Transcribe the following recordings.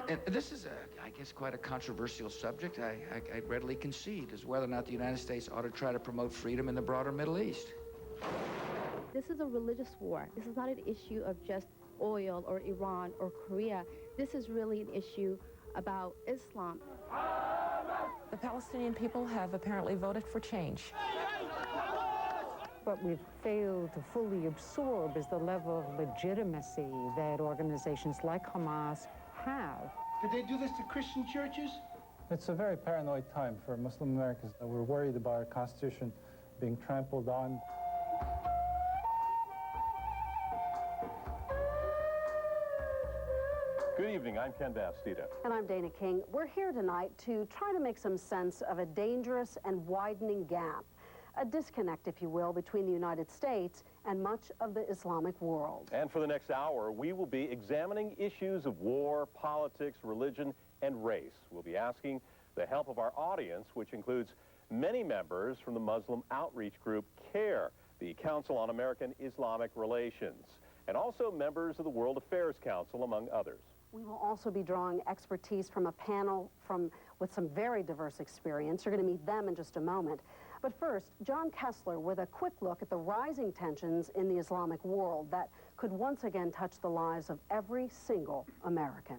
And this is, I guess, quite a controversial subject. I readily concede as whether or not the United States ought to try to promote freedom in the broader Middle East. This is a religious war. This is not an issue of just oil or Iran or Korea. This is really an issue about Islam. The Palestinian people have apparently voted for change. What we've failed to fully absorb is the level of legitimacy that organizations like Hamas have. Did they do this to Christian churches? It's a very paranoid time for Muslim Americans. We're worried about our Constitution being trampled on. Good evening, I'm Ken Bastida. And I'm Dana King. We're here tonight to try to make some sense of a dangerous and widening gap, a disconnect, if you will, between the United States and much of the Islamic world. And for the next hour, we will be examining issues of war, politics, religion, and race. We'll be asking the help of our audience, which includes many members from the Muslim outreach group CARE, the Council on American Islamic Relations, and also members of the World Affairs Council, among others. We will also be drawing expertise from a panel with some very diverse experience. You're going to meet them in just a moment. But first, John Kessler with a quick look at the rising tensions in the Islamic world that could once again touch the lives of every single American.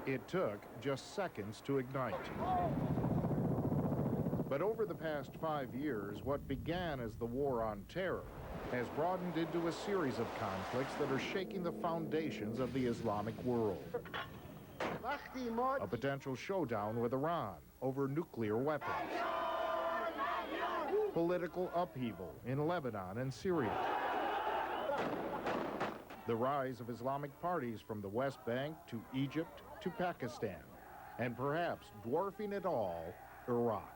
It took just seconds to ignite. But over the past 5 years, what began as the war on terror has broadened into a series of conflicts that are shaking the foundations of the Islamic world. A potential showdown with Iran over nuclear weapons. Political upheaval in Lebanon and Syria. The rise of Islamic parties from the West Bank to Egypt to Pakistan. And perhaps dwarfing it all, Iraq.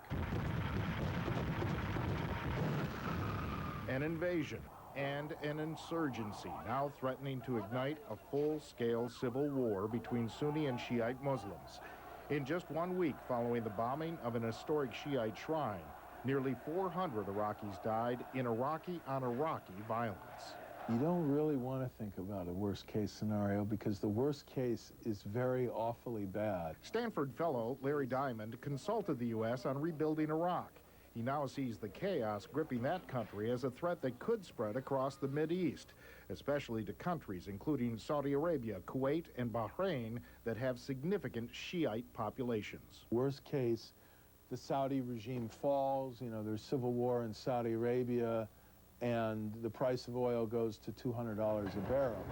An invasion and an insurgency now threatening to ignite a full-scale civil war between Sunni and Shiite Muslims. In just 1 week following the bombing of an historic Shiite shrine, nearly 400 Iraqis died in Iraqi-on-Iraqi violence. You don't really want to think about a worst-case scenario because the worst case is very awfully bad. Stanford fellow Larry Diamond consulted the U.S. on rebuilding Iraq. He now sees the chaos gripping that country as a threat that could spread across the Mideast, especially to countries including Saudi Arabia, Kuwait, and Bahrain that have significant Shiite populations. Worst case, the Saudi regime falls, there's civil war in Saudi Arabia, and the price of oil goes to $200 a barrel.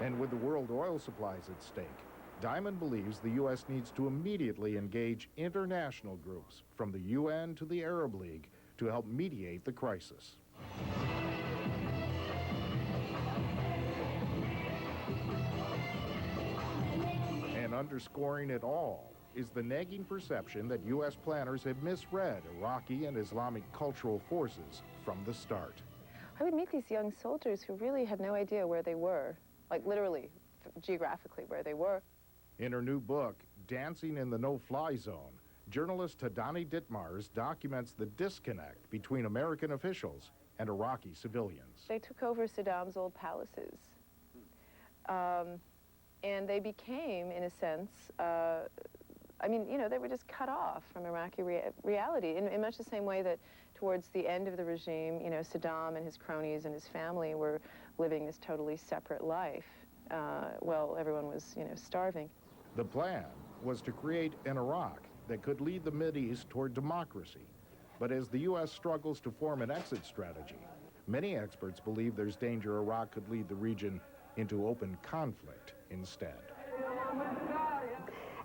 And with the world oil supplies at stake, Diamond believes the U.S. needs to immediately engage international groups, from the UN to the Arab League, to help mediate the crisis. And underscoring it all is the nagging perception that U.S. planners have misread Iraqi and Islamic cultural forces from the start. I would meet these young soldiers who really had no idea where they were, like literally, geographically where they were. In her new book, Dancing in the No-Fly Zone, journalist Tadani Ditmars documents the disconnect between American officials and Iraqi civilians. They took over Saddam's old palaces. And they became, in a sense, they were just cut off from Iraqi reality in much the same way that towards the end of the regime, Saddam and his cronies and his family were living this totally separate life while everyone was, starving. The plan was to create an Iraq that could lead the Mideast toward democracy. But as the U.S. struggles to form an exit strategy, many experts believe there's danger Iraq could lead the region into open conflict instead.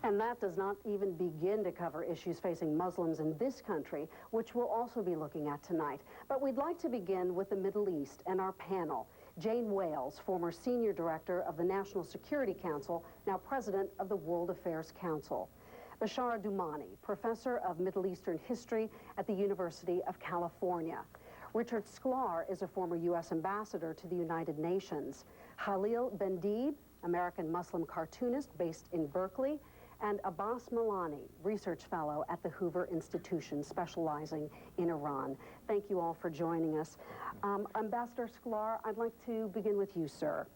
And that does not even begin to cover issues facing Muslims in this country, which we'll also be looking at tonight. But we'd like to begin with the Middle East and our panel. Jane Wales, former senior director of the National Security Council, now president of the World Affairs Council. Bashara Doumani, professor of Middle Eastern history at the University of California. Richard Sklar is a former U.S. ambassador to the United Nations. Khalil Bendib, American Muslim cartoonist based in Berkeley, and Abbas Milani, research fellow at the Hoover Institution, specializing in Iran. Thank you all for joining us. Ambassador Sklar, I'd like to begin with you, sir.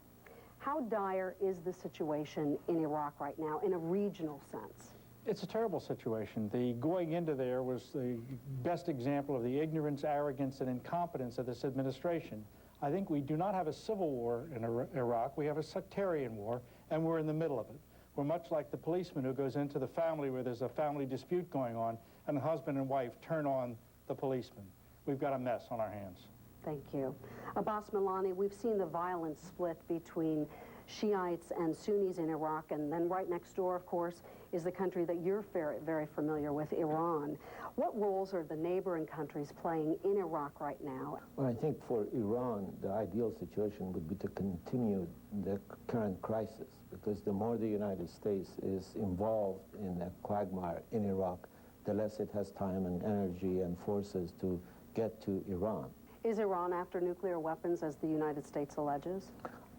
How dire is the situation in Iraq right now in a regional sense? It's a terrible situation. The going into there was the best example of the ignorance, arrogance, and incompetence of this administration. I think we do not have a civil war in Iraq. We have a sectarian war, and we're in the middle of it. We're much like the policeman who goes into the family where there's a family dispute going on, and the husband and wife turn on the policeman. We've got a mess on our hands. Thank you. Abbas Milani, we've seen the violent split between Shiites and Sunnis in Iraq, and then right next door, of course, is the country that you're very familiar with, Iran. What roles are the neighboring countries playing in Iraq right now? Well, I think for Iran, the ideal situation would be to continue the current crisis, because the more the United States is involved in the quagmire in Iraq, the less it has time and energy and forces to get to Iran. Is Iran after nuclear weapons, as the United States alleges?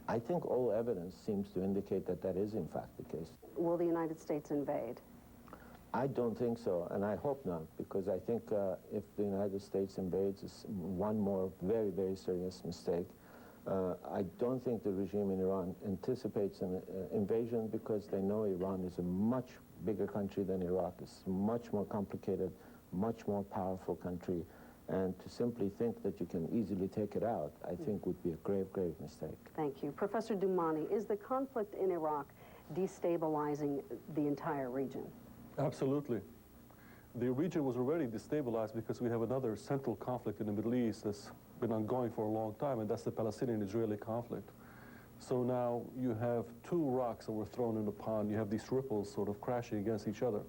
I think all evidence seems to indicate that that is in fact the case. Will the United States invade? I don't think so, and I hope not, because I think if the United States invades, it's one more very, very serious mistake. I don't think the regime in Iran anticipates an invasion, because they know Iran is a much bigger country than Iraq. It's much more complicated, much more powerful country. And to simply think that you can easily take it out, I think would be a grave, grave mistake. Thank you. Professor Doumani, is the conflict in Iraq destabilizing the entire region? Absolutely. The region was already destabilized because we have another central conflict in the Middle East that's been ongoing for a long time, and that's the Palestinian-Israeli conflict. So now you have two rocks that were thrown in the pond. You have these ripples sort of crashing against each other.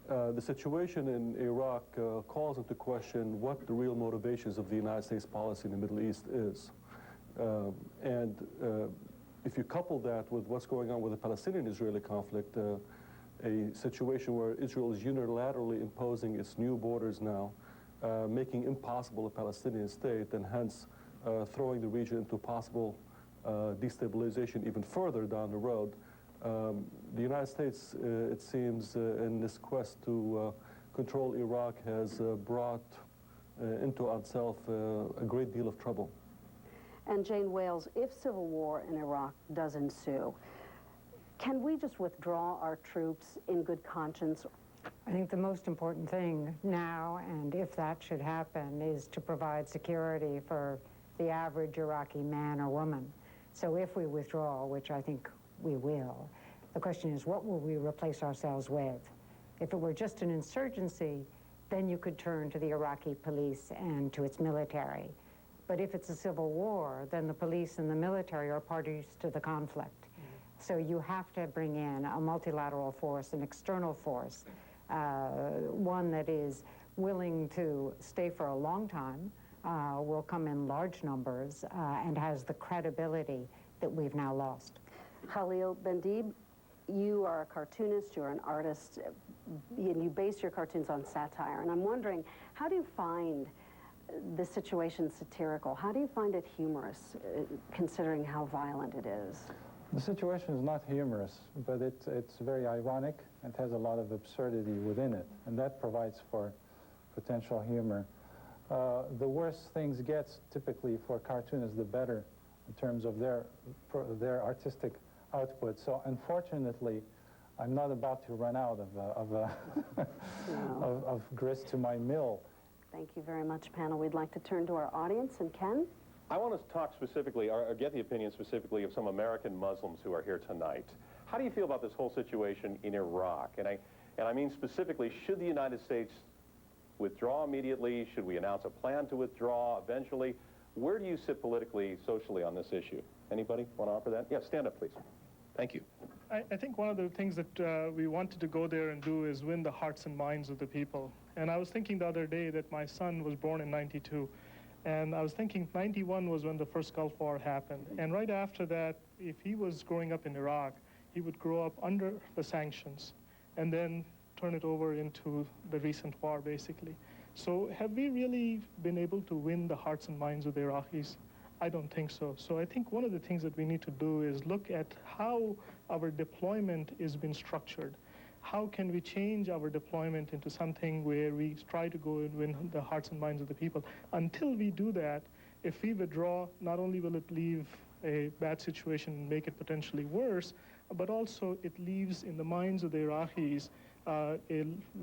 The situation in Iraq calls into question what the real motivations of the United States policy in the Middle East is. If you couple that with what's going on with the Palestinian-Israeli conflict, a situation where Israel is unilaterally imposing its new borders now, making impossible a Palestinian state, and hence throwing the region into possible destabilization even further down the road. The United States, it seems, in this quest to control Iraq has brought into itself a great deal of trouble. And Jane Wales, if civil war in Iraq does ensue, can we just withdraw our troops in good conscience? I think the most important thing now, and if that should happen, is to provide security for the average Iraqi man or woman. So if we withdraw, which I think we will, the question is, what will we replace ourselves with? If it were just an insurgency, then you could turn to the Iraqi police and to its military. But if it's a civil war, then the police and the military are parties to the conflict. So you have to bring in a multilateral force, an external force, one that is willing to stay for a long time, will come in large numbers, and has the credibility that we've now lost. Khalil Bendib, you are a cartoonist, you're an artist, and you base your cartoons on satire. And I'm wondering, how do you find the situation satirical? How do you find it humorous, considering how violent it is? The situation is not humorous, but it's very ironic and has a lot of absurdity within it, and that provides for potential humor. The worse things get, typically, for cartoonists, the better in terms of their artistic output. So unfortunately, I'm not about to run out of grist to my mill. Thank you very much, panel. We'd like to turn to our audience. And Ken? I want to talk specifically, or get the opinion specifically, of some American Muslims who are here tonight. How do you feel about this whole situation in Iraq? And I mean specifically, should the United States withdraw immediately? Should we announce a plan to withdraw eventually? Where do you sit politically, socially on this issue? Anybody want to offer that? Yeah, stand up, please. Thank you. I think one of the things that we wanted to go there and do is win the hearts and minds of the people. And I was thinking the other day that my son was born in '92. And I was thinking 91 was when the first Gulf War happened. And right after that, if he was growing up in Iraq, he would grow up under the sanctions and then turn it over into the recent war, basically. So have we really been able to win the hearts and minds of the Iraqis? I don't think so. So I think one of the things that we need to do is look at how our deployment is being structured. How can we change our deployment into something where we try to go and win the hearts and minds of the people? Until we do that, if we withdraw, not only will it leave a bad situation and make it potentially worse, but also it leaves in the minds of the Iraqis a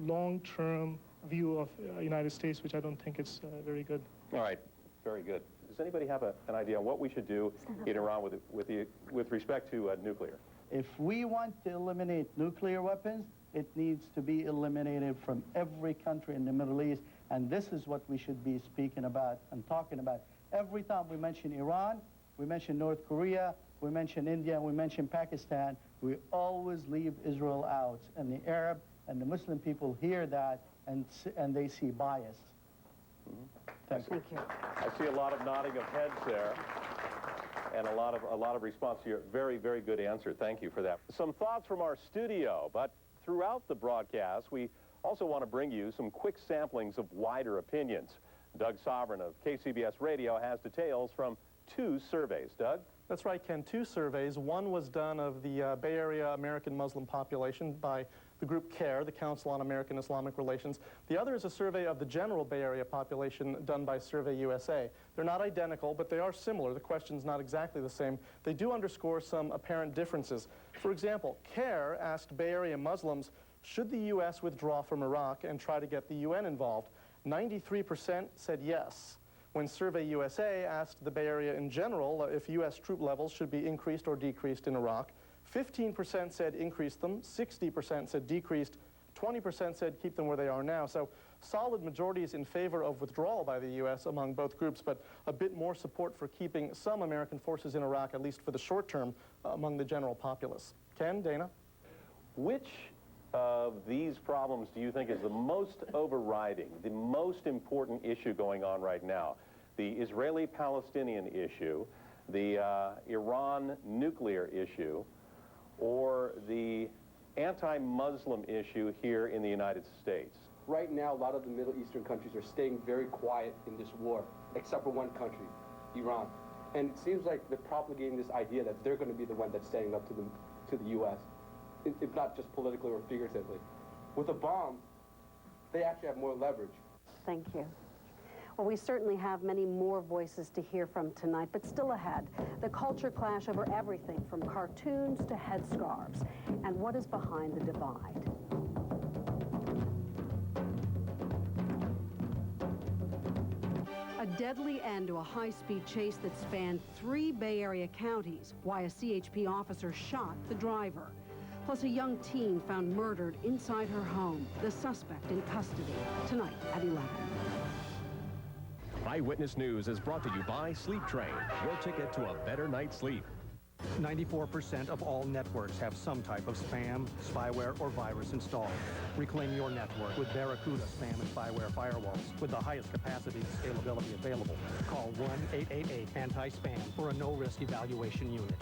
long-term view of United States, which I don't think is very good. All right, very good. Does anybody have an idea on what we should do in Iran with respect to nuclear? If we want to eliminate nuclear weapons, it needs to be eliminated from every country in the Middle East, and this is what we should be speaking about and talking about. Every time we mention Iran, we mention North Korea, we mention India, and we mention Pakistan, we always leave Israel out. And the Arab and the Muslim people hear that, and they see bias. Thank you. I see a lot of nodding of heads there, and a lot of response to your very, very good answer. Thank you for that. Some thoughts from our studio, but throughout the broadcast, we also want to bring you some quick samplings of wider opinions. Doug Sovereign of KCBS Radio has details from 2 surveys. Doug? That's right, Ken. 2 surveys. One was done of the Bay Area American Muslim population by the group CARE, the Council on American Islamic Relations. The other is a survey of the general Bay Area population done by Survey USA. They're not identical, but they are similar. The question's not exactly the same. They do underscore some apparent differences. For example, CARE asked Bay Area Muslims, should the U.S. withdraw from Iraq and try to get the UN involved? 93% said yes. When Survey USA asked the Bay Area in general if U.S. troop levels should be increased or decreased in Iraq, 15% said increase them, 60% said decreased, 20% said keep them where they are now. So solid majorities in favor of withdrawal by the U.S. among both groups, but a bit more support for keeping some American forces in Iraq, at least for the short term, among the general populace. Ken, Dana? Which of these problems do you think is the most overriding, the most important issue going on right now? The Israeli-Palestinian issue, the Iran nuclear issue, or the anti-Muslim issue here in the United States? Right now, a lot of the Middle Eastern countries are staying very quiet in this war, except for one country, Iran. And it seems like they're propagating this idea that they're going to be the one that's standing up to the U.S., if not just politically or figuratively. With a bomb, they actually have more leverage. Thank you. Well, we certainly have many more voices to hear from tonight, but still ahead, the culture clash over everything from cartoons to headscarves, and what is behind the divide. A deadly end to a high-speed chase that spanned 3 Bay Area counties, why a CHP officer shot the driver. Plus a young teen found murdered inside her home, the suspect in custody. Tonight at 11. Eyewitness News is brought to you by Sleep Train, your ticket to a better night's sleep. 94% of all networks have some type of spam, spyware, or virus installed. Reclaim your network with Barracuda spam and spyware firewalls with the highest capacity and scalability available. Call 1-888-ANTI-SPAM for a no-risk evaluation unit.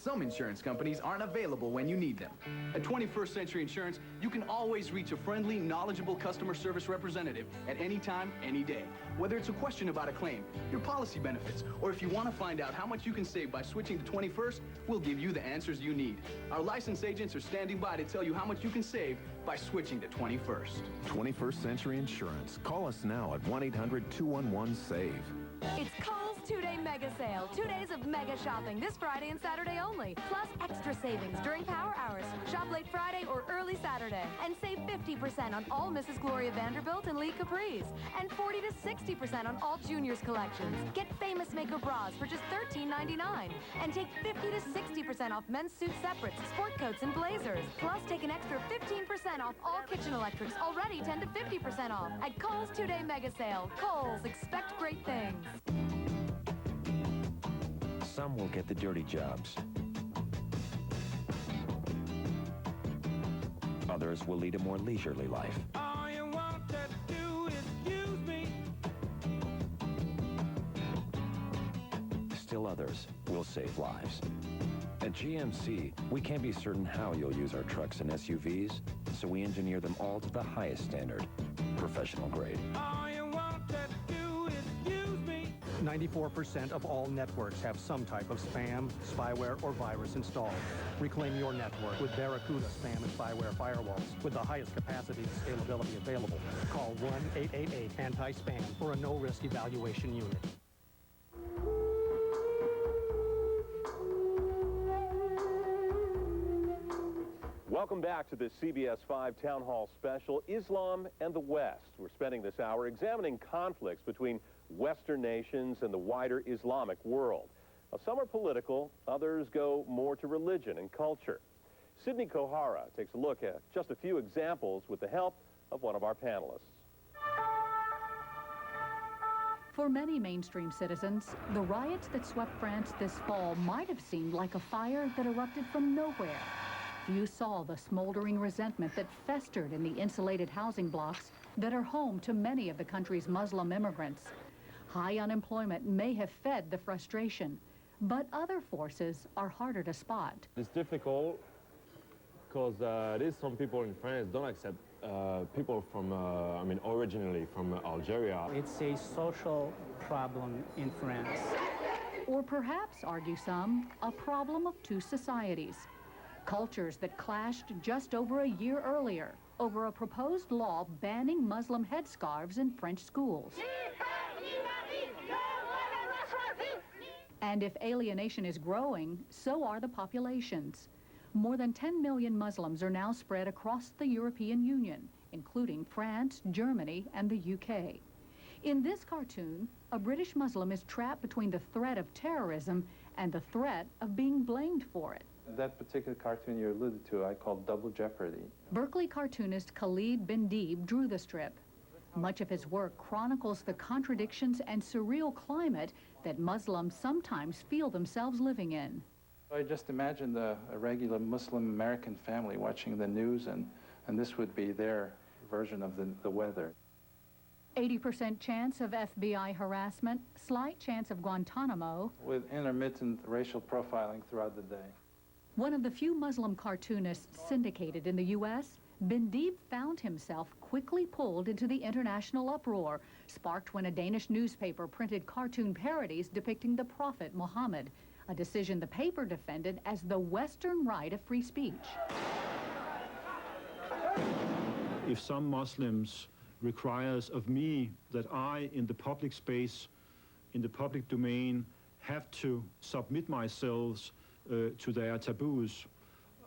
Some insurance companies aren't available when you need them. At 21st Century Insurance, you can always reach a friendly, knowledgeable customer service representative at any time, any day. Whether it's a question about a claim, your policy benefits, or if you want to find out how much you can save by switching to 21st, we'll give you the answers you need. Our licensed agents are standing by to tell you how much you can save by switching to 21st. 21st Century Insurance. Call us now at 1-800-211-SAVE. It's Kohl's 2-day mega sale. 2 days of mega shopping this Friday and Saturday only. Plus extra savings during power hours. Shop late Friday or early Saturday. And save 50% on all Mrs. Gloria Vanderbilt and Lee Capri's. And 40 to 60% on all Juniors collections. Get Famous Maker bras for just $13.99. And take 50 to 60% off men's suit separates, sport coats, and blazers. Plus take an extra 15% off all kitchen electrics, already 10 to 50% off. At Kohl's 2-day mega sale. Kohl's, expect great things. Some will get the dirty jobs. Others will lead a more leisurely life. All you want to do is use me. Still others will save lives. At GMC, we can't be certain how you'll use our trucks and SUVs, so we engineer them all to the highest standard, professional grade. All you want to do is use me. 94% of all networks have some type of spam, spyware, or virus installed. Reclaim your network with Barracuda spam and spyware firewalls with the highest capacity and scalability available. Call 1-888-ANTI-SPAM for a no-risk evaluation unit. Welcome back to this CBS 5 Town Hall special, Islam and the West. We're spending this hour examining conflicts between Western nations and the wider Islamic world. Now, some are political, others go more to religion and culture. Sydney Kohara takes a look at just a few examples with the help of one of our panelists. For many mainstream citizens, the riots that swept France this fall might have seemed like a fire that erupted from nowhere. Few saw the smoldering resentment that festered in the insulated housing blocks that are home to many of the country's Muslim immigrants. High unemployment may have fed the frustration, but other forces are harder to spot. It's difficult because there's some people in France don't accept people from, originally from Algeria. It's a social problem in France. Or perhaps, argue some, a problem of two societies. Cultures that clashed just over a year earlier over a proposed law banning Muslim headscarves in French schools. And if alienation is growing, so are the populations. More than 10 million Muslims are now spread across the European Union, including France, Germany, and the UK. In this cartoon, a British Muslim is trapped between the threat of terrorism and the threat of being blamed for it. That particular cartoon you alluded to, I call Double Jeopardy. Berkeley cartoonist Khalid Bendib drew the strip. Much of his work chronicles the contradictions and surreal climate that Muslims sometimes feel themselves living in. I just imagined a regular Muslim American family watching the news, and this would be their version of the weather. 80% chance of FBI harassment, slight chance of Guantanamo. With intermittent racial profiling throughout the day. One of the few Muslim cartoonists syndicated in the U.S., Bendib found himself quickly pulled into the international uproar, sparked when a Danish newspaper printed cartoon parodies depicting the Prophet Muhammad, a decision the paper defended as the Western right of free speech. If some Muslims requires of me that I, in the public space, in the public domain, have to submit myself to their taboos.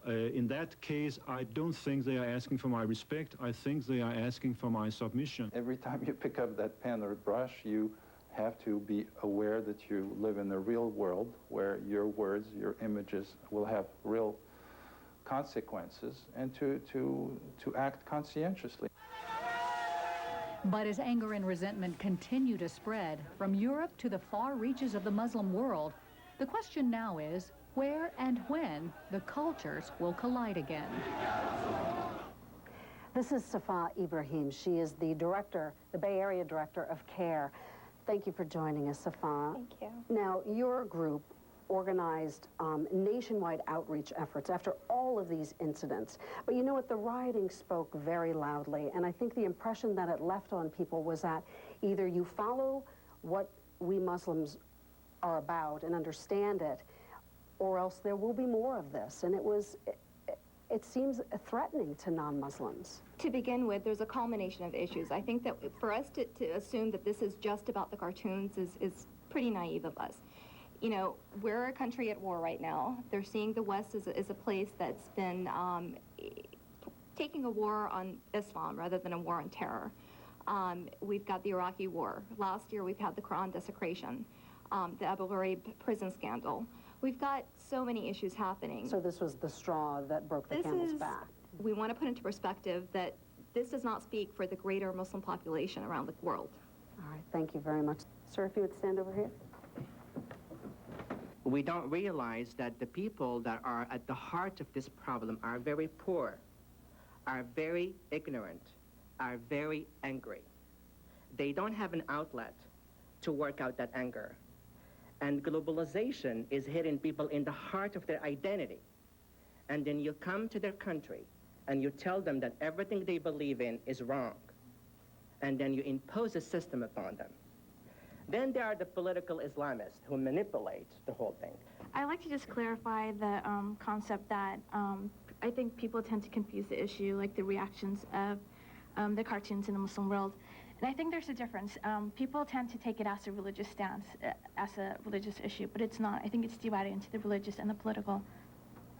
In that case, I don't think they are asking for my respect. I think they are asking for my submission. Every time you pick up that pen or brush, you have to be aware that you live in a real world where your words, your images will have real consequences, and to act conscientiously. But as anger and resentment continue to spread from Europe to the far reaches of the Muslim world, the question now is, where and when the cultures will collide again. This is Safa Ibrahim. She is the director, the Bay Area Director of CARE. Thank you for joining us, Safa. Thank you. Now, your group organized nationwide outreach efforts after all of these incidents. But you know what? The rioting spoke very loudly, and I think the impression that it left on people was that either you follow what we Muslims are about and understand it, or else there will be more of this. And it seems threatening to non-Muslims. To begin with, there's a culmination of issues. I think that for us to assume that this is just about the cartoons is pretty naive of us. You know, we're a country at war right now. They're seeing the West as a place that's been taking a war on Islam rather than a war on terror. We've got the Iraqi war. Last year we've had the Quran desecration, the Abu Ghraib prison scandal. We've got so many issues happening. So this was the straw that broke the camel's back. We want to put into perspective that this does not speak for the greater Muslim population around the world. All right, thank you very much. Sir, if you would stand over here. We don't realize that the people that are at the heart of this problem are very poor, are very ignorant, are very angry. They don't have an outlet to work out that anger. And globalization is hitting people in the heart of their identity. And then you come to their country and you tell them that everything they believe in is wrong. And then you impose a system upon them. Then there are the political Islamists who manipulate the whole thing. I'd like to just clarify the concept that I think people tend to confuse the issue, like the reactions of the cartoons in the Muslim world. And I think there's a difference. People tend to take it as a religious stance, as a religious issue, but it's not. I think it's divided into the religious and the political.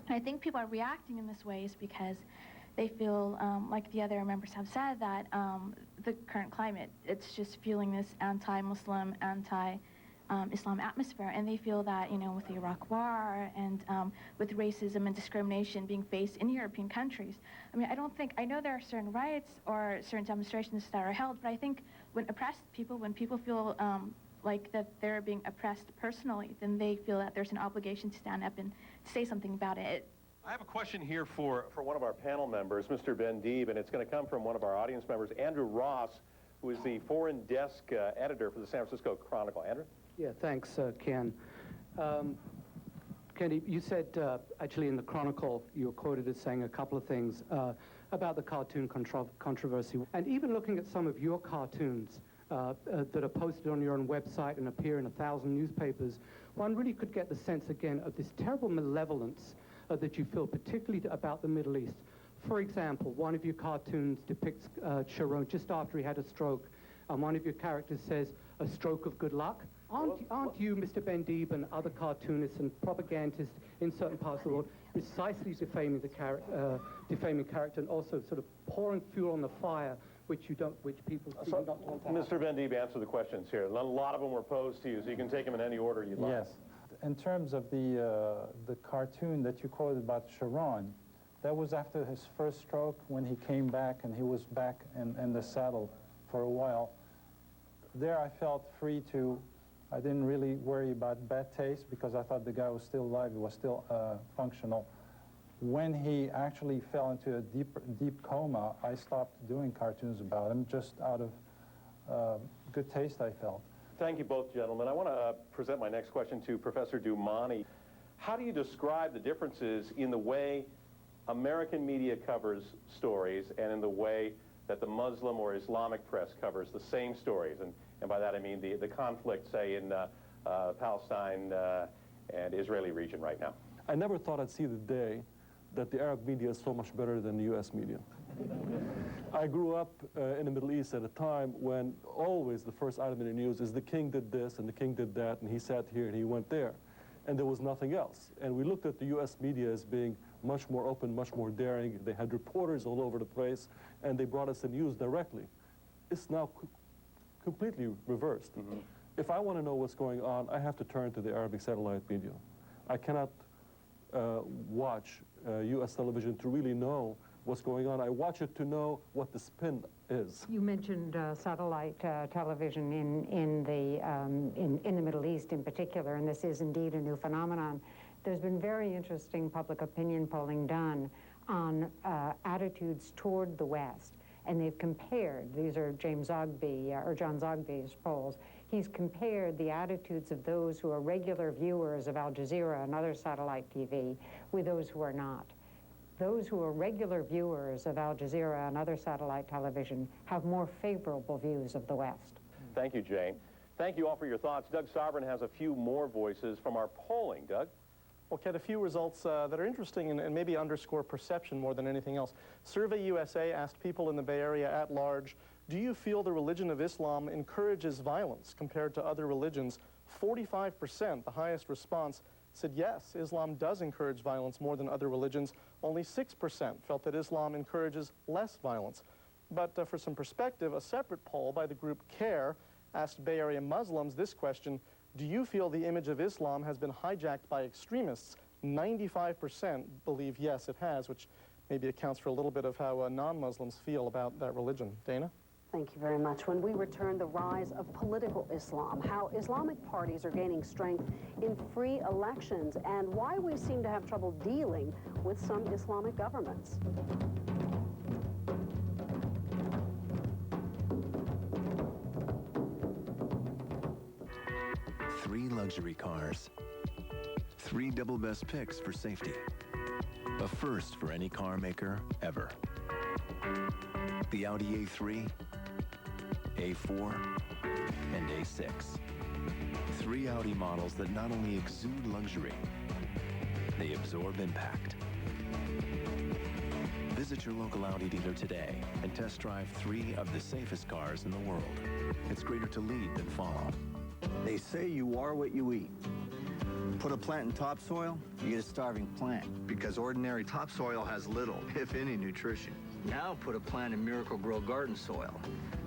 And I think people are reacting in this way is because they feel, like the other members have said, that the current climate, it's just fueling this anti-Muslim, anti-Islam atmosphere. And they feel that, you know, with the Iraq War and with racism and discrimination being faced in European countries, I mean, I know there are certain riots or certain demonstrations that are held, but I think when people feel like that they're being oppressed personally, then they feel that there's an obligation to stand up and say something about it. I have a question here for one of our panel members, Mr. Bendeeb, and it's going to come from one of our audience members, Andrew Ross, who is the foreign desk editor for the San Francisco Chronicle. Andrew? Yeah, thanks, Ken. Kenny, you said, actually in the Chronicle, you were quoted as saying a couple of things about the cartoon controversy. And even looking at some of your cartoons that are posted on your own website and appear in 1,000 newspapers, one really could get the sense, again, of this terrible malevolence that you feel, particularly about the Middle East. For example, one of your cartoons depicts Sharon just after he had a stroke, and one of your characters says, "A stroke of good luck." Aren't you, Mr. Bendeeb, and other cartoonists and propagandists in certain parts of the world precisely defaming character and also sort of pouring fuel on the fire which people seem not to want to have? Mr. Bendeeb, answer the questions here. A lot of them were posed to you, so you can take them in any order you'd like. Yes. In terms of the cartoon that you quoted about Sharon, that was after his first stroke when he came back and he was back in the saddle for a while. There I felt free to, I didn't really worry about bad taste because I thought the guy was still alive, he was still functional. When he actually fell into a deep coma, I stopped doing cartoons about him just out of good taste, I felt. Thank you both, gentlemen. I want to present my next question to Professor Doumani. How do you describe the differences in the way American media covers stories and in the way that the Muslim or Islamic press covers the same stories? And by that I mean the conflict, say, in Palestine and Israeli region right now. I never thought I'd see the day that the Arab media is so much better than the U.S. media. I grew up in the Middle East at a time when always the first item in the news is the king did this and the king did that and he sat here and he went there. And there was nothing else. And we looked at the U.S. media as being much more open, much more daring. They had reporters all over the place and they brought us the news directly. It's now completely reversed. Mm-hmm. If I want to know what's going on, I have to turn to the Arabic satellite media. I cannot watch U.S. television to really know what's going on. I watch it to know what the spin is. You mentioned satellite television in the Middle East in particular, and this is indeed a new phenomenon. There's been very interesting public opinion polling done on attitudes toward the West, and they've compared, these are John Zogby's polls, he's compared the attitudes of those who are regular viewers of Al Jazeera and other satellite TV with those who are not. Those who are regular viewers of Al Jazeera and other satellite television have more favorable views of the West. Thank you, Jane. Thank you all for your thoughts. Doug Sovereign has a few more voices from our polling. Doug? Well, Ken, a few results that are interesting and maybe underscore perception more than anything else. Survey USA asked people in the Bay Area at large, do you feel the religion of Islam encourages violence compared to other religions? 45%, the highest response, said yes, Islam does encourage violence more than other religions. Only 6% felt that Islam encourages less violence. But for some perspective, a separate poll by the group CARE asked Bay Area Muslims this question, do you feel the image of Islam has been hijacked by extremists? 95% believe yes, it has, which maybe accounts for a little bit of how non-Muslims feel about that religion. Dana? Thank you very much. When we return, the rise of political Islam, how Islamic parties are gaining strength in free elections, and why we seem to have trouble dealing with some Islamic governments. Three luxury cars. 3 double best picks for safety. A first for any car maker ever. The Audi A3, A4, and A6. 3 Audi models that not only exude luxury, they absorb impact. Visit your local Audi dealer today and test drive 3 of the safest cars in the world. It's greater to lead than follow. They say you are what you eat. Put a plant in topsoil, you get a starving plant, because ordinary topsoil has little, if any, nutrition. Now put a plant in Miracle-Gro garden soil.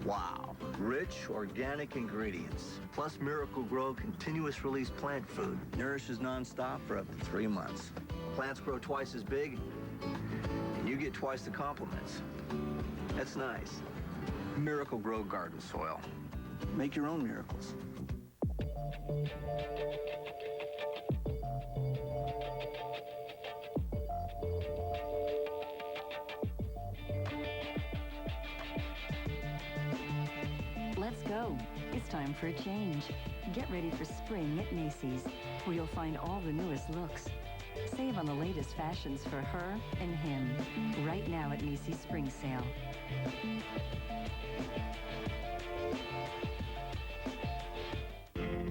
Wow, rich organic ingredients, plus Miracle-Gro continuous release plant food. Nourishes nonstop for up to 3 months. Plants grow twice as big, and you get twice the compliments. That's nice. Miracle-Gro garden soil. Make your own miracles. Let's go. It's time for a change. Get ready for spring at Macy's, where you'll find all the newest looks. Save on the latest fashions for her and him, right now at Macy's Spring Sale.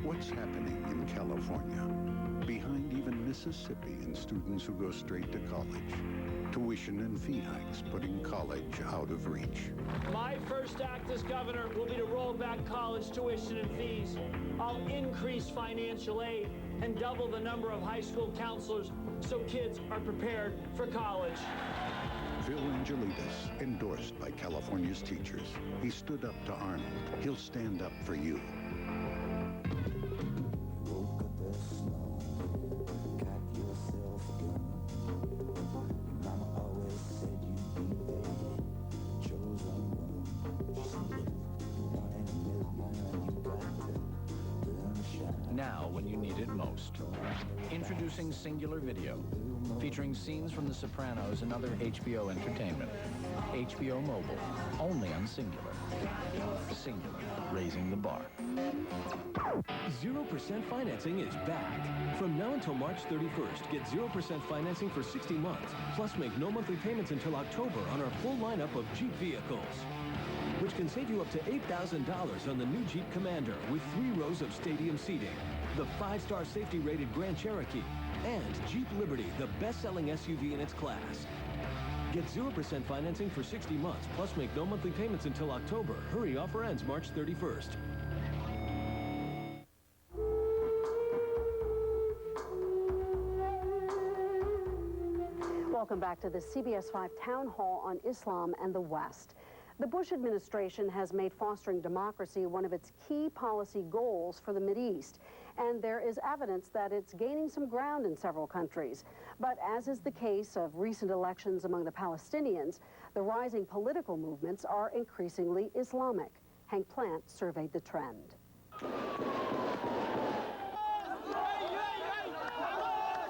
What's happening in California? Behind even Mississippi and students who go straight to college. Tuition and fee hikes putting college out of reach. My first act as governor will be to roll back college tuition and fees. I'll increase financial aid and double the number of high school counselors so kids are prepared for college. Phil Angelides, endorsed by California's teachers. He stood up to Arnold. He'll stand up for you. Now when you need it most. Introducing Singular Video, featuring scenes from The Sopranos and other HBO entertainment. HBO Mobile, only on Singular. Singular, raising the bar. 0% financing is back. From now until March 31st, get 0% financing for 60 months, plus make no monthly payments until October on our full lineup of Jeep vehicles, which can save you up to $8,000 on the new Jeep Commander with 3 rows of stadium seating, the 5-star safety-rated Grand Cherokee, and Jeep Liberty, the best-selling SUV in its class. Get 0% financing for 60 months, plus make no monthly payments until October. Hurry, offer ends March 31st. Welcome back to the CBS 5 Town Hall on Islam and the West. The Bush administration has made fostering democracy one of its key policy goals for the Mideast, and there is evidence that it's gaining some ground in several countries. But as is the case of recent elections among the Palestinians, the rising political movements are increasingly Islamic. Hank Plant surveyed the trend.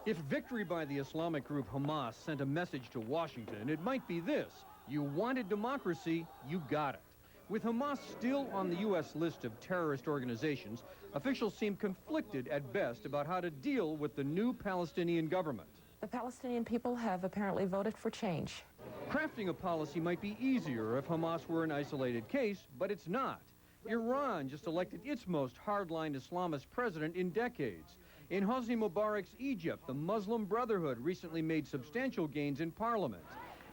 If victory by the Islamic group Hamas sent a message to Washington, it might be this: you wanted democracy, you got it. With Hamas still on the U.S. list of terrorist organizations, officials seem conflicted at best about how to deal with the new Palestinian government. The Palestinian people have apparently voted for change. Crafting a policy might be easier if Hamas were an isolated case, but it's not. Iran just elected its most hardline Islamist president in decades. In Hosni Mubarak's Egypt, the Muslim Brotherhood recently made substantial gains in parliament.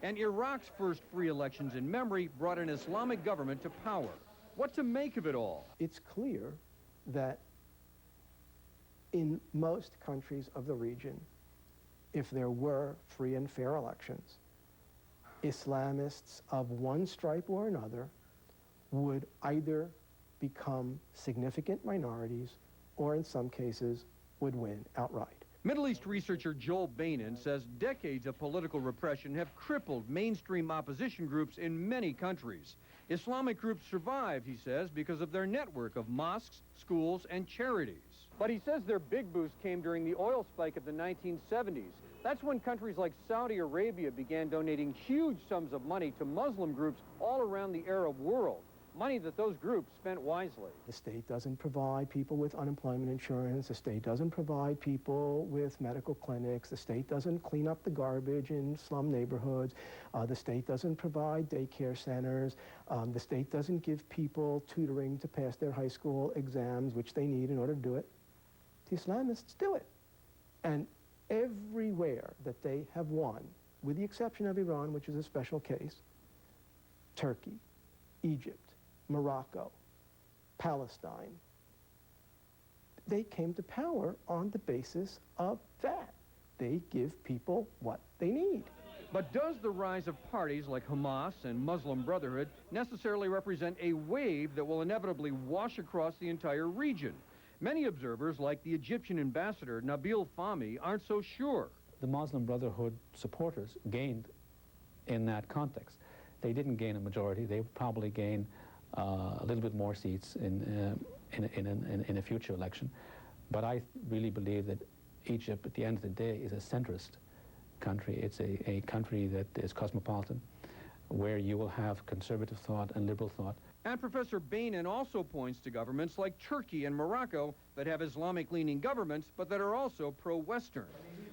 And Iraq's first free elections in memory brought an Islamic government to power. What to make of it all? It's clear that in most countries of the region, if there were free and fair elections, Islamists of one stripe or another would either become significant minorities or in some cases would win outright. Middle East researcher Joel Bainan says decades of political repression have crippled mainstream opposition groups in many countries. Islamic groups survived, he says, because of their network of mosques, schools, and charities. But he says their big boost came during the oil spike of the 1970s. That's when countries like Saudi Arabia began donating huge sums of money to Muslim groups all around the Arab world. money that those groups spent wisely. The state doesn't provide people with unemployment insurance. The state doesn't provide people with medical clinics. The state doesn't clean up the garbage in slum neighborhoods. The state doesn't provide daycare centers. The state doesn't give people tutoring to pass their high school exams, which they need in order to do it. The Islamists do it. And everywhere that they have won, with the exception of Iran, which is a special case, Turkey, Egypt, Morocco, Palestine, they came to power on the basis of that. They give people what they need. But does the rise of parties like Hamas and Muslim Brotherhood necessarily represent a wave that will inevitably wash across the entire region? Many observers, like the Egyptian ambassador Nabil Fahmy, aren't so sure. The Muslim Brotherhood supporters gained in that context. They didn't gain a majority. They would probably gain a little bit more seats in a future election. But I really believe that Egypt, at the end of the day, is a centrist country. It's a country that is cosmopolitan, where you will have conservative thought and liberal thought. And Professor Bainan also points to governments like Turkey and Morocco that have Islamic-leaning governments, but that are also pro-Western.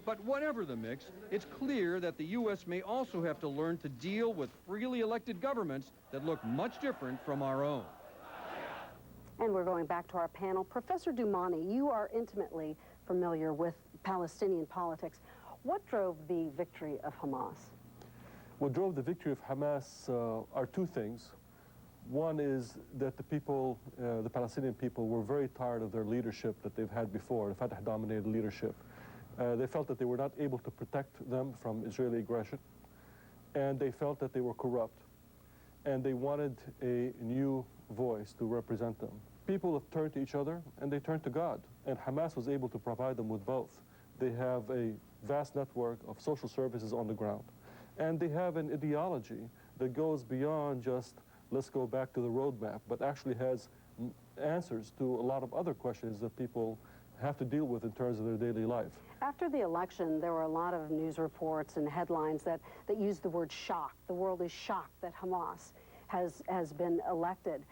But whatever the mix, it's clear that the U.S. may also have to learn to deal with freely elected governments that look much different from our own. And we're going back to our panel. Professor Doumani, you are intimately familiar with Palestinian politics. What drove the victory of Hamas? What drove the victory of Hamas are two things. One is that the people, the Palestinian people, were very tired of their leadership that they've had before, the Fatah-dominated leadership. They felt that they were not able to protect them from Israeli aggression, and they felt that they were corrupt, and they wanted a new voice to represent them. People have turned to each other, and they turned to God, and Hamas was able to provide them with both. They have a vast network of social services on the ground, and they have an ideology that goes beyond just let's go back to the roadmap, but actually has answers to a lot of other questions that people have to deal with in terms of their daily life. After the election, there were a lot of news reports and headlines that used the word shock. The world is shocked that Hamas has been elected.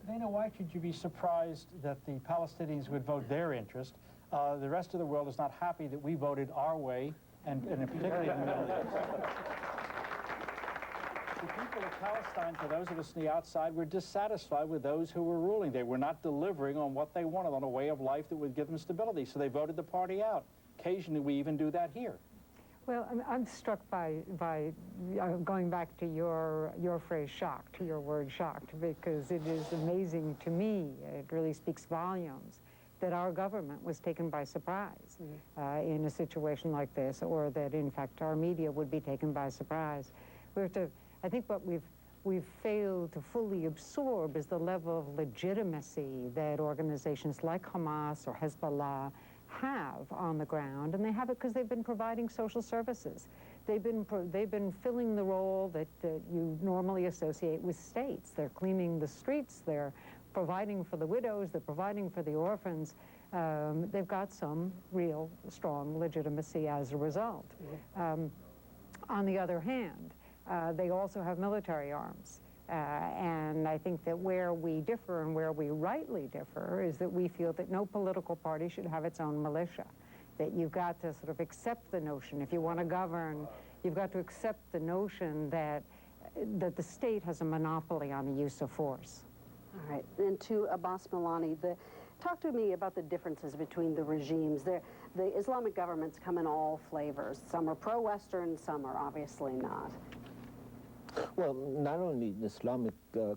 Dana, why should you be surprised that the Palestinians would vote their interest? The rest of the world is not happy that we voted our way, and particularly in the Middle East. The people of Palestine, for those of us on the outside, were dissatisfied with those who were ruling. They were not delivering on what they wanted, on a way of life that would give them stability, so they voted the party out. Occasionally, we even do that here. Well, I'm struck by going back to your phrase shocked, to your word shocked, because it is amazing to me, it really speaks volumes, that our government was taken by surprise in a situation like this, or that, in fact, our media would be taken by surprise. We have to, I think what we've failed to fully absorb is the level of legitimacy that organizations like Hamas or Hezbollah have on the ground, and they have it because they've been providing social services. They've been filling the role that you normally associate with states. They're cleaning the streets, they're providing for the widows, they're providing for the orphans. They've got some real strong legitimacy as a result. On the other hand, they also have military arms. And I think that where we differ and where we rightly differ is that we feel that no political party should have its own militia, that you've got to sort of accept the notion. If you want to govern, you've got to accept the notion that the state has a monopoly on the use of force. All right, and to Abbas Milani, talk to me about the differences between the regimes. The Islamic governments come in all flavors. Some are pro-Western, some are obviously not. Well, not only Islamic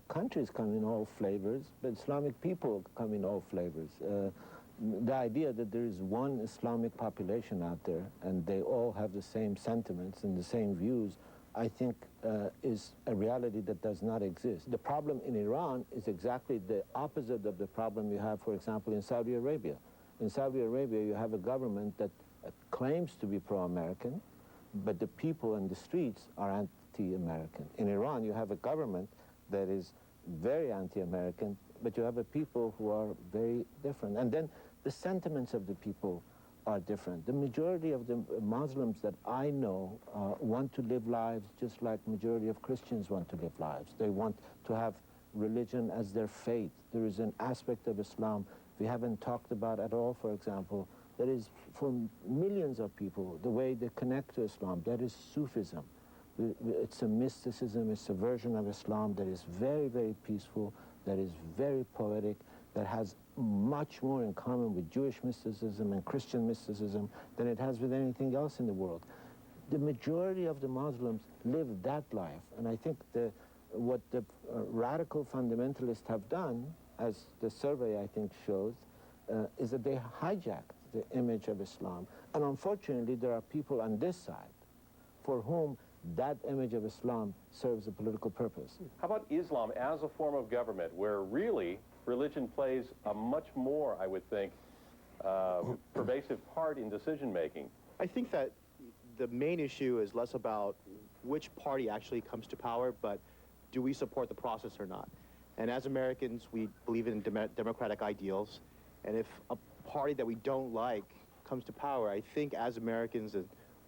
countries come in all flavors, but Islamic people come in all flavors. The idea that there is one Islamic population out there and they all have the same sentiments and the same views, I think is a reality that does not exist. The problem in Iran is exactly the opposite of the problem you have, for example, in Saudi Arabia. In Saudi Arabia, you have a government that claims to be pro-American, but the people in the streets are anti-American. In Iran, you have a government that is very anti-American, but you have a people who are very different. And then the sentiments of the people are different. The majority of the Muslims that I know want to live lives just like majority of Christians want to live lives. They want to have religion as their faith. There is an aspect of Islam we haven't talked about at all, for example, that is for millions of people, the way they connect to Islam. That is Sufism. It's a mysticism, it's a version of Islam that is very, very peaceful, that is very poetic, that has much more in common with Jewish mysticism and Christian mysticism than it has with anything else in the world. The majority of the Muslims live that life, and I think what the radical fundamentalists have done, as the survey I think shows, is that they hijacked the image of Islam. And unfortunately, there are people on this side for whom that image of Islam serves a political purpose. How about Islam as a form of government, where really religion plays a much more, I would think, pervasive part in decision-making? I think that the main issue is less about which party actually comes to power, but do we support the process or not? And as Americans, we believe in democratic ideals, and if a party that we don't like comes to power, I think as Americans,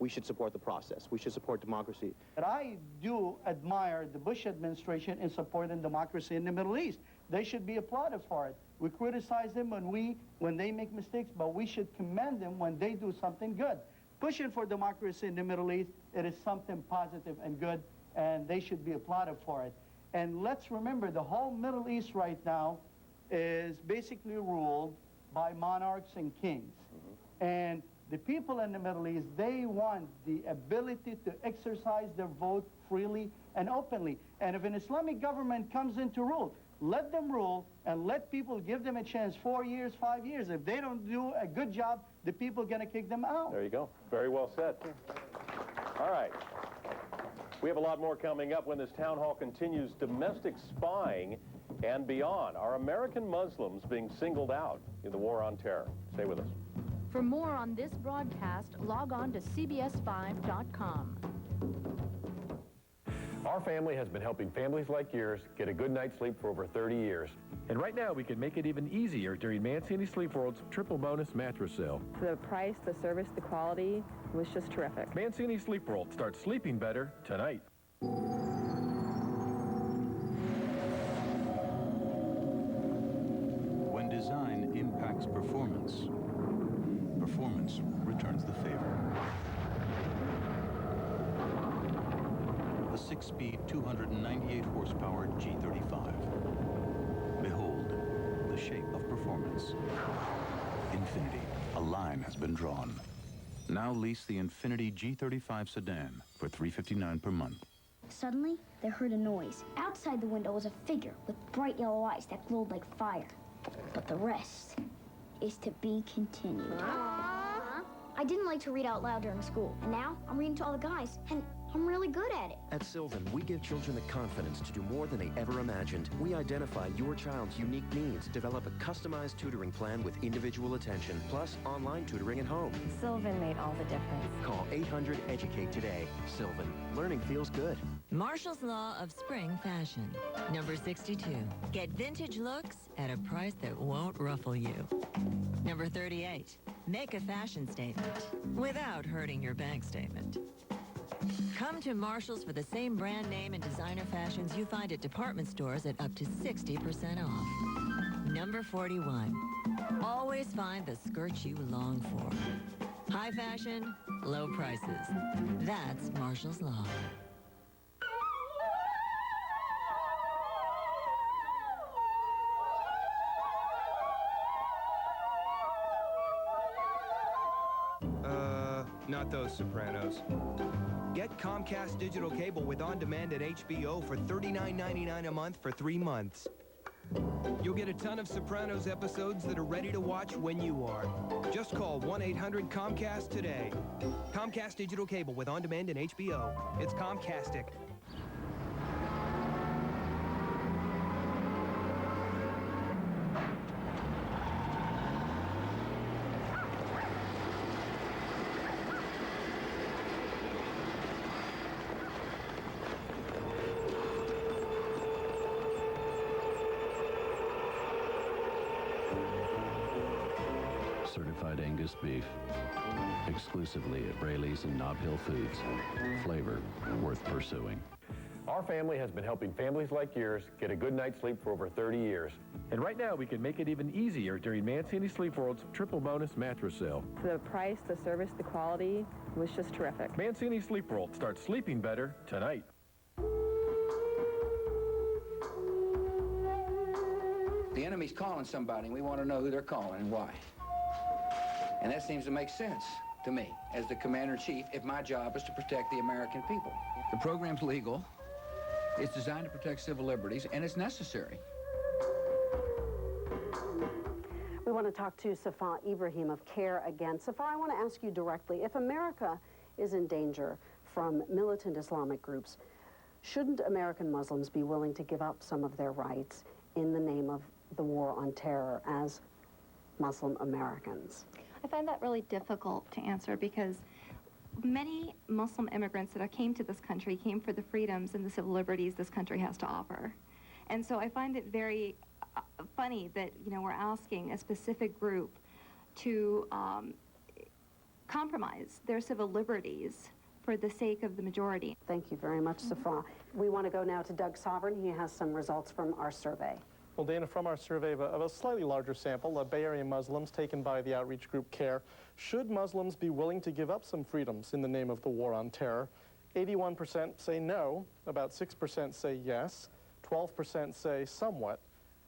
we should support the process. We should support democracy. But I do admire the Bush administration in supporting democracy in the Middle East. They should be applauded for it. We criticize them when they make mistakes, but we should commend them when they do something good. Pushing for democracy in the Middle East, it is something positive and good, and they should be applauded for it. And let's remember, the whole Middle East right now is basically ruled by monarchs and kings. And the people in the Middle East, they want the ability to exercise their vote freely and openly. And if an Islamic government comes into rule, let them rule and let people give them a chance, 4 years, 5 years. If they don't do a good job, the people are going to kick them out. There you go. Very well said. All right. We have a lot more coming up when this town hall continues. Domestic spying and beyond. Are American Muslims being singled out in the war on terror? Stay with us. For more on this broadcast, log on to CBS5.com. Our family has been helping families like yours get a good night's sleep for over 30 years. And right now, we can make it even easier during Mancini Sleep World's triple bonus mattress sale. The price, the service, the quality was just terrific. Mancini Sleep World. Start sleeping better tonight. When design impacts performance, performance returns the favor. The 6-speed, 298 horsepower G35. Behold, the shape of performance. Infinity, a line has been drawn. Now lease the Infinity G35 sedan for $359 per month. Suddenly, they heard a noise. Outside the window was a figure with bright yellow eyes that glowed like fire. But the rest is to be continued. I didn't like to read out loud during school, and now I'm reading to all the guys, and I'm really good at it. At Sylvan, we give children the confidence to do more than they ever imagined. We identify your child's unique needs, develop a customized tutoring plan with individual attention, plus online tutoring at home. Sylvan made all the difference. Call 800-EDUCATE today. Sylvan, learning feels good. Marshall's Law of Spring Fashion. Number 62. Get vintage looks at a price that won't ruffle you. Number 38. Make a fashion statement without hurting your bank statement. Come to Marshall's for the same brand name and designer fashions you find at department stores at up to 60% off. Number 41. Always find the skirts you long for. High fashion, low prices. That's Marshall's Law. Not those Sopranos. Get Comcast digital cable with on-demand at HBO for $39.99 a month for 3 months. You'll get a ton of Sopranos episodes that are ready to watch when you are. Just call 1-800-COMCAST today. Comcast digital cable with on-demand and HBO. It's Comcastic. Certified Angus beef. Exclusively at Braley's and Nob Hill Foods. Flavor worth pursuing. Our family has been helping families like yours get a good night's sleep for over 30 years. And right now, we can make it even easier during Mancini Sleep World's triple bonus mattress sale. The price, the service, the quality was just terrific. Mancini Sleep World. Start sleeping better tonight. The enemy's calling somebody, and we want to know who they're calling and why. And that seems to make sense to me as the commander-in-chief if my job is to protect the American people. The program's legal, it's designed to protect civil liberties, and it's necessary. We want to talk to Safa Ibrahim of CARE again. Safa, I want to ask you directly, if America is in danger from militant Islamic groups, shouldn't American Muslims be willing to give up some of their rights in the name of the war on terror as Muslim Americans? I find that really difficult to answer because many Muslim immigrants that came to this country came for the freedoms and the civil liberties this country has to offer. And so I find it very funny that, you know, we're asking a specific group to compromise their civil liberties for the sake of the majority. Thank you very much, Safa. We want to go now to Doug Sovereign. He has some results from our survey. Well, Dana, from our survey of a slightly larger sample of Bay Area Muslims taken by the outreach group CARE, should Muslims be willing to give up some freedoms in the name of the war on terror? 81% say no, about 6% say yes, 12% say somewhat.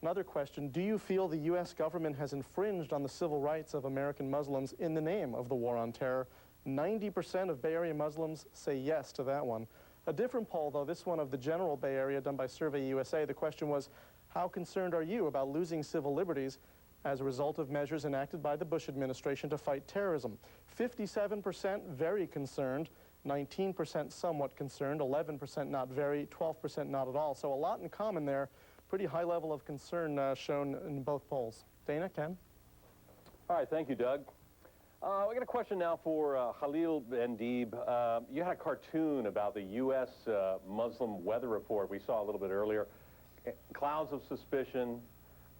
Another question, do you feel the U.S. government has infringed on the civil rights of American Muslims in the name of the war on terror? 90% of Bay Area Muslims say yes to that one. A different poll, though, this one of the general Bay Area done by Survey USA, the question was, how concerned are you about losing civil liberties as a result of measures enacted by the Bush administration to fight terrorism? 57% very concerned, 19% somewhat concerned, 11% not very, 12% not at all. So a lot in common there. Pretty high level of concern shown in both polls. Dana, Ken? All right, thank you, Doug. We got a question now for Khalil Bendib. You had a cartoon about the U.S. Muslim weather report we saw a little bit earlier. Clouds of suspicion,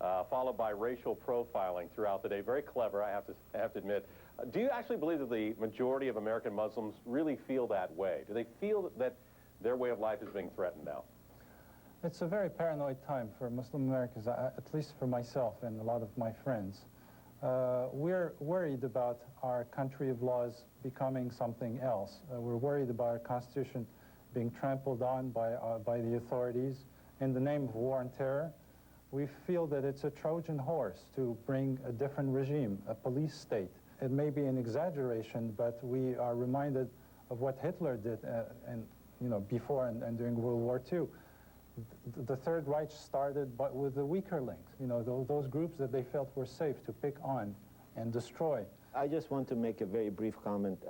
followed by racial profiling throughout the day. Very clever, I have to admit. Do you actually believe that the majority of American Muslims really feel that way? Do they feel that their way of life is being threatened now? It's a very paranoid time for Muslim Americans, at least for myself and a lot of my friends. We're worried about our country of laws becoming something else. We're worried about our Constitution being trampled on by the authorities in the name of war on terror. We feel that it's a Trojan horse to bring a different regime, a police state. It may be an exaggeration, but we are reminded of what Hitler did before and during World War II. The Third Reich started with the weaker links, those groups that they felt were safe to pick on and destroy. I just want to make a very brief comment.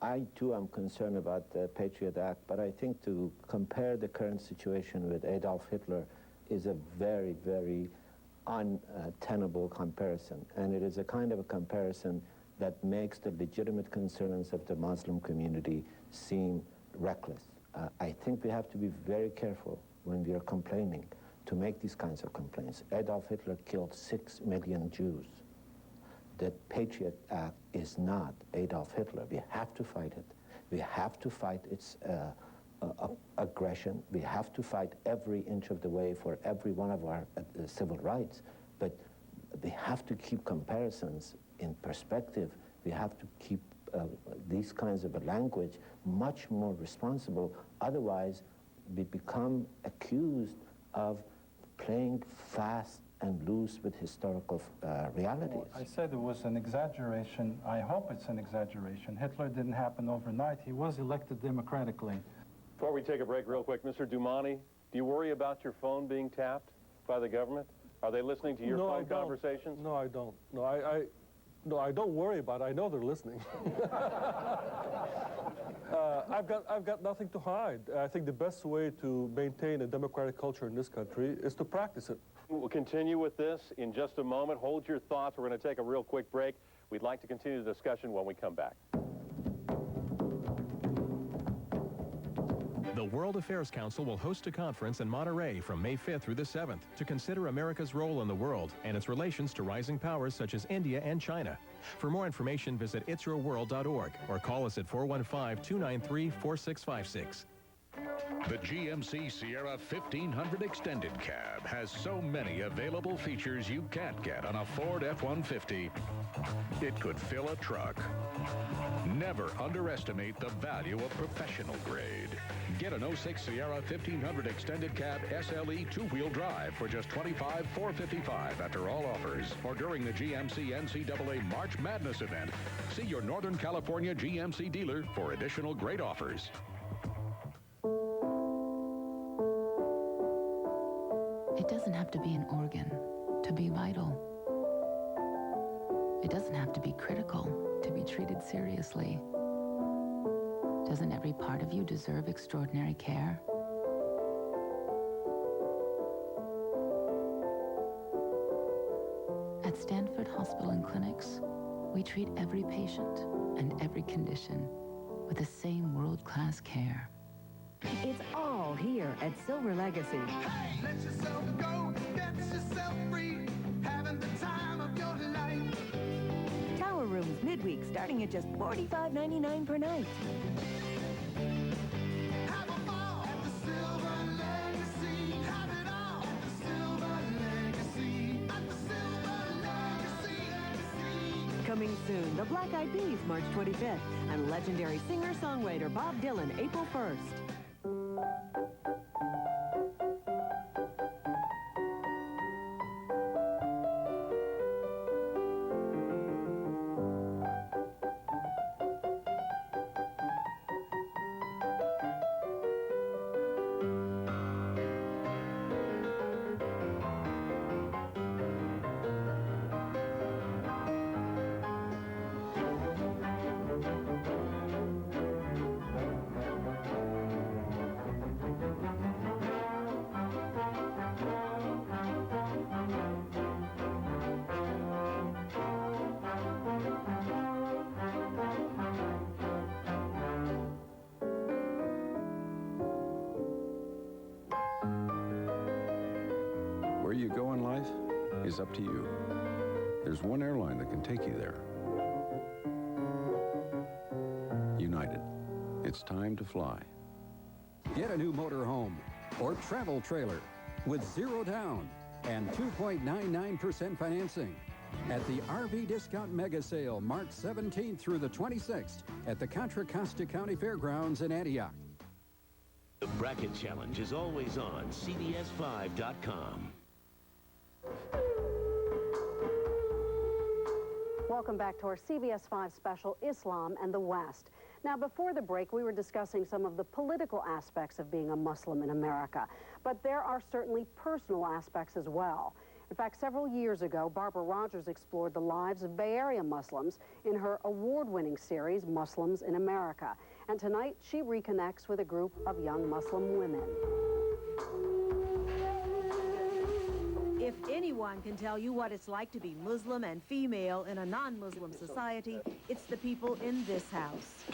I, too, am concerned about the Patriot Act, but I think to compare the current situation with Adolf Hitler is a very, very untenable comparison. And it is a kind of a comparison that makes the legitimate concerns of the Muslim community seem reckless. I think we have to be very careful when we are complaining to make these kinds of complaints. Adolf Hitler killed 6 million Jews. The Patriot Act is not Adolf Hitler. We have to fight it. We have to fight its aggression. We have to fight every inch of the way for every one of our civil rights. But we have to keep comparisons in perspective. We have to keep these kinds of a language much more responsible. Otherwise, we become accused of playing fast and loose with historical realities. Well, I said it was an exaggeration. I hope it's an exaggeration. Hitler didn't happen overnight. He was elected democratically. Before we take a break real quick, Mr. Doumani, do you worry about your phone being tapped by the government? Are they listening to your phone conversations? No, I don't. No, I don't worry about it. I know they're listening. I've got nothing to hide. I think the best way to maintain a democratic culture in this country is to practice it. We'll continue with this in just a moment. Hold your thoughts. We're going to take a real quick break. We'd like to continue the discussion when we come back. The World Affairs Council will host a conference in Monterey from May 5th through the 7th to consider America's role in the world and its relations to rising powers such as India and China. For more information, visit itsyourworld.org or call us at 415-293-4656. The GMC Sierra 1500 Extended Cab has so many available features you can't get on a Ford F-150. It could fill a truck. Never underestimate the value of professional grade. Get an 06 Sierra 1500 Extended Cab SLE two-wheel drive for just $25,455 after all offers, or during the GMC NCAA March Madness event. See your Northern California GMC dealer for additional great offers. It doesn't have to be an organ to be vital. It doesn't have to be critical to be treated seriously. Doesn't every part of you deserve extraordinary care? At Stanford Hospital and Clinics, we treat every patient and every condition with the same world-class care. It's all here at Silver Legacy. Hey, let yourself go, get yourself free, having the time of your life. Tower rooms midweek starting at just $45.99 per night. Have a ball at the Silver Legacy. Have it all at the Silver Legacy. At the Silver Legacy. Coming soon, the Black Eyed Peas March 25th and legendary singer-songwriter Bob Dylan April 1st. Where you go in life is up to you. There's one airline that can take you there. United. It's time to fly. Get a new motor home or travel trailer with 0 down and 2.99% financing at the RV Discount Mega Sale March 17th through the 26th at the Contra Costa County Fairgrounds in Antioch. The Bracket Challenge is always on CBS5.com. Welcome back to our CBS 5 special, Islam and the West. Now, before the break, we were discussing some of the political aspects of being a Muslim in America, but there are certainly personal aspects as well. In fact, several years ago, Barbara Rogers explored the lives of Bay Area Muslims in her award-winning series, Muslims in America. And tonight, she reconnects with a group of young Muslim women. If anyone can tell you what it's like to be Muslim and female in a non-Muslim society, it's the people in this house.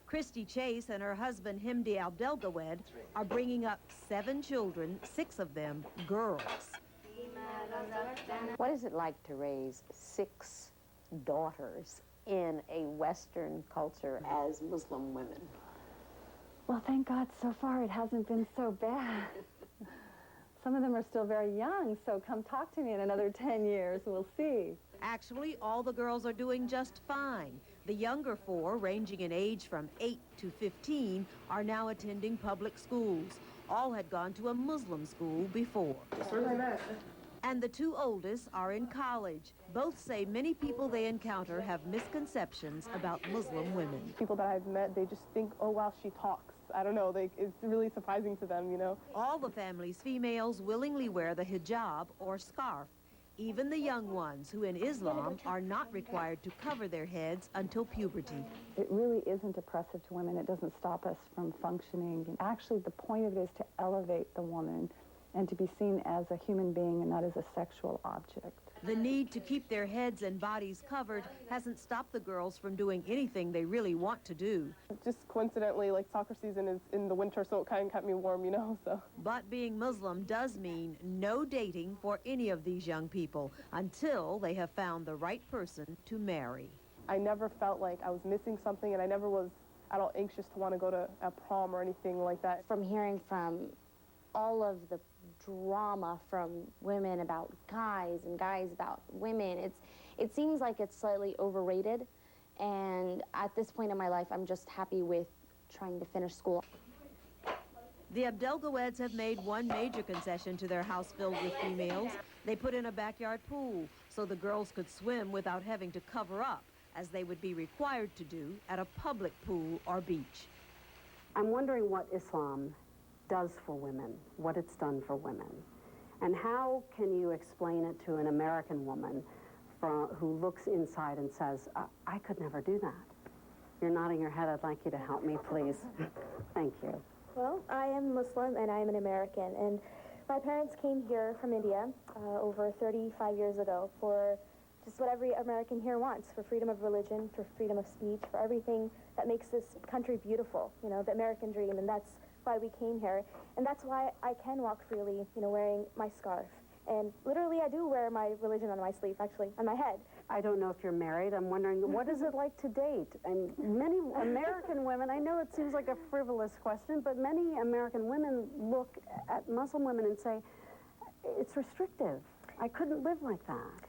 Christy Chase and her husband Himdi Abdelgawed are bringing up 7 children, 6 of them girls. What is it like to raise 6 daughters in a Western culture as Muslim women? Well, thank God so far it hasn't been so bad. Some of them are still very young, so come talk to me in another 10 years. We'll see. Actually, all the girls are doing just fine. The younger 4, ranging in age from 8 to 15, are now attending public schools. All had gone to a Muslim school before. And the 2 oldest are in college. Both say many people they encounter have misconceptions about Muslim women. People that I've met, they just think, oh, wow, she talks. I don't know, it's really surprising to them, you know. All the family's females willingly wear the hijab or scarf. Even the young ones who in Islam are not required to cover their heads until puberty. It really isn't oppressive to women. It doesn't stop us from functioning. Actually, the point of it is to elevate the woman and to be seen as a human being and not as a sexual object. The need to keep their heads and bodies covered hasn't stopped the girls from doing anything they really want to do. Just coincidentally, like, soccer season is in the winter, so it kind of kept me warm, you know, so. But being Muslim does mean no dating for any of these young people until they have found the right person to marry. I never felt like I was missing something, and I never was at all anxious to want to go to a prom or anything like that. From hearing from all of the drama from women about guys and guys about women, it seems like it's slightly overrated. And at this point in my life, I'm just happy with trying to finish school. The Abdelgaweds have made one major concession to their house filled with females. They put in a backyard pool so the girls could swim without having to cover up, as they would be required to do at a public pool or beach. I'm wondering what Islam does for women, what it's done for women. And how can you explain it to an American woman who looks inside and says, I could never do that? You're nodding your head. I'd like you to help me, please. Thank you. Well, I am Muslim and I'm an American, and my parents came here from India over 35 years ago for just what every American here wants, for freedom of religion, for freedom of speech, for everything that makes this country beautiful, you know, the American dream, and that's why we came here. And that's why I can walk freely, you know, wearing my scarf. And literally, I do wear my religion on my sleeve, actually, on my head. I don't know if you're married. I'm wondering, what is it like to date? And many American women, I know it seems like a frivolous question, but many American women look at Muslim women and say, it's restrictive. I couldn't live like that.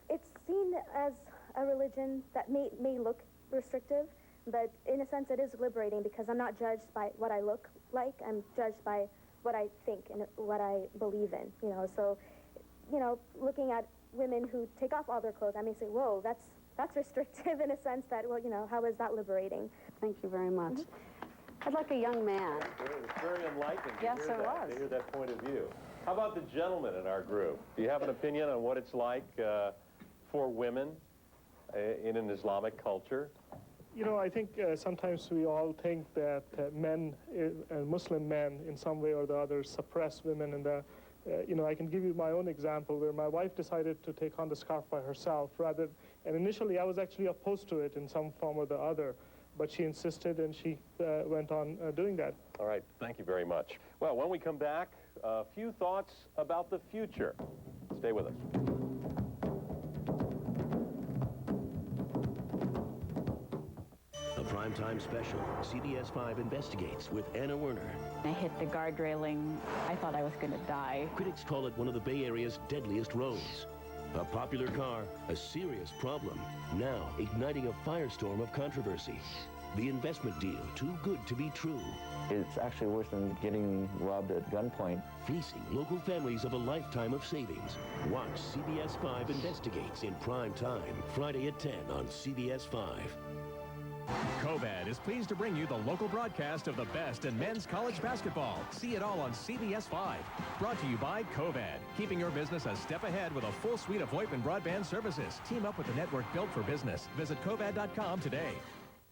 It's seen as a religion that may look restrictive, but in a sense it is liberating because I'm not judged by what I look like. I'm judged by what I think and what I believe in, you know. So, you know, looking at women who take off all their clothes, I may say, whoa, that's restrictive in a sense that, well, you know, how is that liberating? Thank you very much. I'd like a young man. It was very enlightening Yes, it was. to hear that point of view. How about the gentleman in our group? Do you have an opinion on what it's like for women in an Islamic culture? You know, I think sometimes we all think that men, Muslim men, in some way or the other, suppress women. And, you know, I can give you my own example where my wife decided to take on the scarf by herself and initially I was actually opposed to it in some form or the other, but she insisted and she went on doing that. All right, thank you very much. Well, when we come back, a few thoughts about the future. Stay with us. A primetime special, CBS 5 Investigates with Anna Werner. I hit the guard railing. I thought I was going to die. Critics call it one of the Bay Area's deadliest roads. A popular car, a serious problem, now igniting a firestorm of controversy. The investment deal, too good to be true. It's actually worse than getting robbed at gunpoint. Fleecing local families of a lifetime of savings. Watch CBS 5 Investigates in prime time, Friday at 10 on CBS 5. COVAD is pleased to bring you the local broadcast of the best in men's college basketball. See it all on CBS 5. Brought to you by COVAD, keeping your business a step ahead with a full suite of VoIP and broadband services. Team up with the network built for business. Visit covad.com today.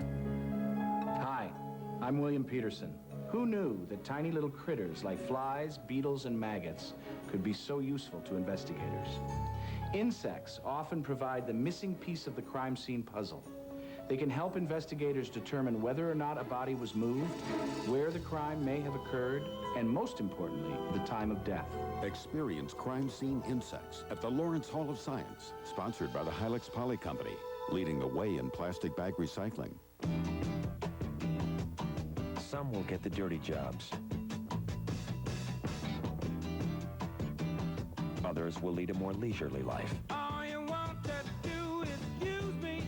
Hi, I'm William Peterson. Who knew that tiny little critters like flies, beetles, and maggots could be so useful to investigators? Insects often provide the missing piece of the crime scene puzzle. They can help investigators determine whether or not a body was moved, where the crime may have occurred, and most importantly, the time of death. Experience crime scene insects at the Lawrence Hall of Science, sponsored by the Hilux Poly Company, leading the way in plastic bag recycling. Some will get the dirty jobs. Others will lead a more leisurely life. All you want to do is use me.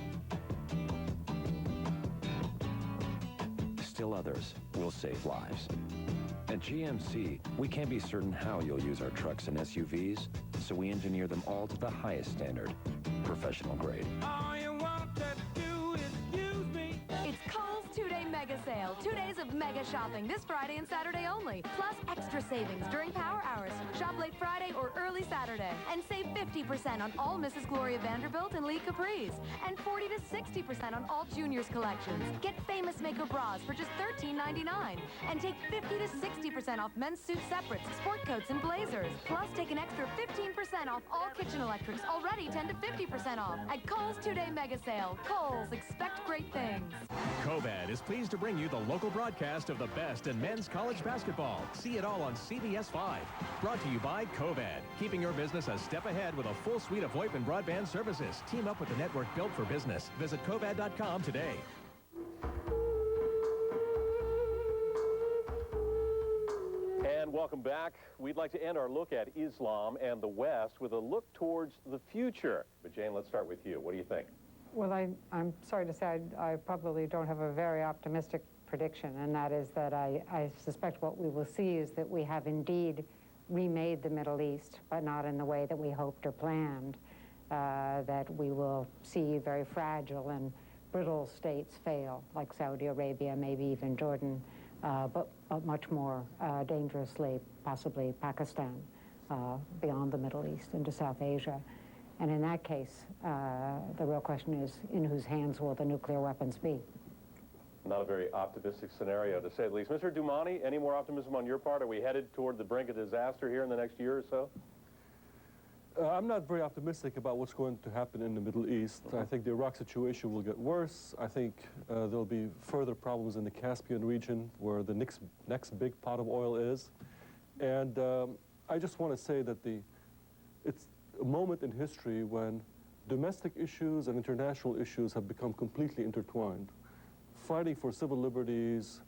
Still others will save lives. At GMC, we can't be certain how you'll use our trucks and SUVs, so we engineer them all to the highest standard, professional grade. All you want to do is use me. It's Kohl's 2-day mega sale. 2 days of mega shopping this Friday and Saturday only. Plus extra savings during power hours. Shop late Friday or early Saturday. And save 50% on all Mrs. Gloria Vanderbilt and Lee Caprice. And 40 to 60% on all Juniors collections. Get Famous Maker bras for just $13.99. And take 50 to 60% off men's suit separates, sport coats, and blazers. Plus take an extra 15% off all kitchen electrics, already 10 to 50% off. At Kohl's 2-day mega sale. Kohl's, expect great things. COVAD is pleased to bring you the local broadcast of the best in men's college basketball. See it all on CBS 5. Brought to you by COVAD, keeping your business a step ahead with a full suite of VoIP and broadband services. Team up with the network built for business. Visit covad.com today. Welcome back. We'd like to end our look at Islam and the West with a look towards the future. But Jane, let's start with you. What do you think? Well, I'm sorry to say I probably don't have a very optimistic prediction, and that is that I suspect what we will see is that we have indeed remade the Middle East, but not in the way that we hoped or planned, that we will see very fragile and brittle states fail, like Saudi Arabia, maybe even Jordan, but much more dangerously, possibly Pakistan, beyond the Middle East into South Asia. And in that case, the real question is, in whose hands will the nuclear weapons be? Not a very optimistic scenario, to say the least. Mr. Dumani, any more optimism on your part? Are we headed toward the brink of disaster here in the next year or so? I'm not very optimistic about what's going to happen in the Middle East. I think the Iraq situation will get worse. I think there'll be further problems in the Caspian region, where the next big pot of oil is. And I just want to say that it's a moment in history when domestic issues and international issues have become completely intertwined. Fighting for civil liberties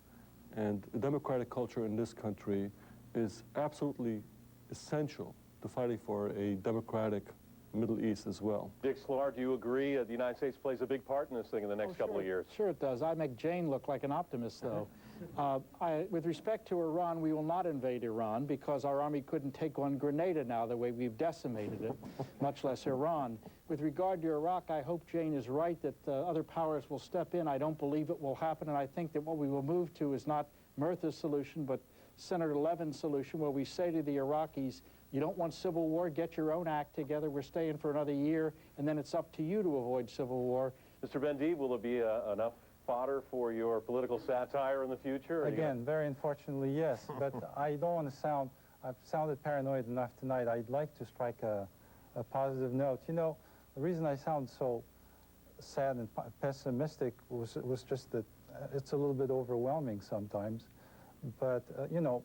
and a democratic culture in this country is absolutely essential to fighting for a democratic Middle East as well. Dick Sklar, do you agree the United States plays a big part in this thing in the next couple of years? Sure it does. I make Jane look like an optimist, though. With respect to Iran, we will not invade Iran because our army couldn't take on Grenada now the way we've decimated it, much less Iran. With regard to Iraq, I hope Jane is right that other powers will step in. I don't believe it will happen, and I think that what we will move to is not Murtha's solution, but Senator Levin's solution, where we say to the Iraqis, you don't want civil war, get your own act together, we're staying for another year, and then it's up to you to avoid civil war. Mr. Bendeeb, will there be enough fodder for your political satire in the future? Again, very unfortunately, yes, but I don't want to sound, I've sounded paranoid enough tonight. I'd like to strike a positive note. You know, the reason I sound so sad and pessimistic was just that it's a little bit overwhelming sometimes, but, you know,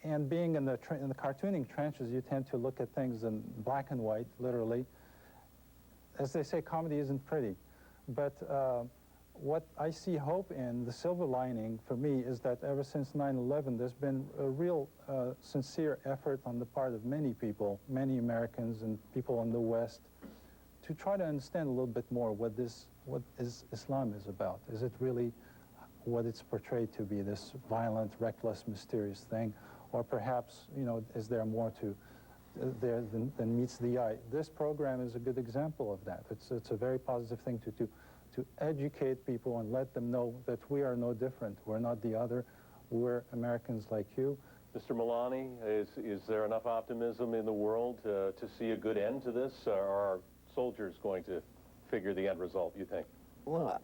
and being in the cartooning trenches, you tend to look at things in black and white, literally. As they say, comedy isn't pretty. But what I see hope in, the silver lining for me, is that ever since 9/11, there's been a real sincere effort on the part of many people, many Americans and people in the West, to try to understand a little bit more what Islam is about. Is it really what it's portrayed to be, this violent, reckless, mysterious thing? Or perhaps, you know, is there more to there than meets the eye? This program is a good example of that. It's a very positive thing to educate people and let them know that we are no different. We're not the other. We're Americans like you. Mr. Milani, is there enough optimism in the world to see a good end to this? Or are soldiers going to figure the end result, you think? Well,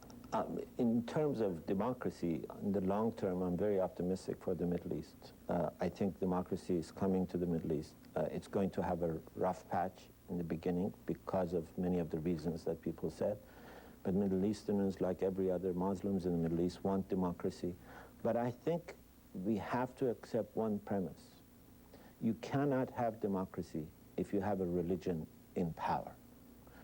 in terms of democracy, in the long term, I'm very optimistic for the Middle East. I think democracy is coming to the Middle East. It's going to have a rough patch in the beginning because of many of the reasons that people said. But Middle Easterners, like every other Muslims in the Middle East, want democracy. But I think we have to accept one premise. You cannot have democracy if you have a religion in power.